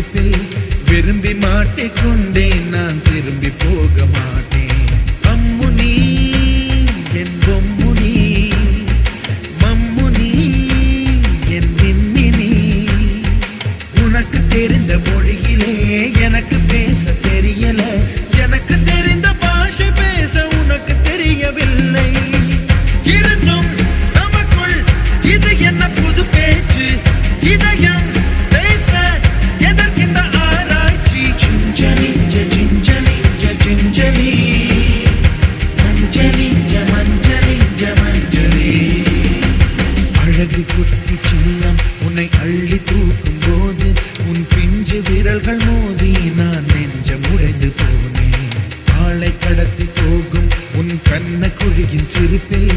சிரிப்பில் விரும்பி மாட்டிக்கொண்டேன், நான் திரும்பி போக மாட்டேன். அம்முனி என் பொம்முனி, மம்முனி என் விண்மினி, உனக்கு தெரிந்த மொழியிலே எனக்கு பேச தெரியல, எனக்கு தெரிந்த பாஷை பேச உனக்கு தெரியவில்லை. இருந்தும் நமக்குள் இது என்ன புது பேச்சு, இதயம் பேச எதற்கின்ற ஆராய்ச்சி. Gingelly gingelly gingelly, மஞ்சளி மஞ்சளி மஞ்சளி. அழகு குட்டி சின்னம் உன்னை அள்ளி தூக்கும் போது உன் பிஞ்சு விரல்கள் மோதி நான் நெஞ்சம் உடைந்து போனேன். ஆளை கடத்தி போகும் உன் கண்ண குழியின் சிரிப்பில்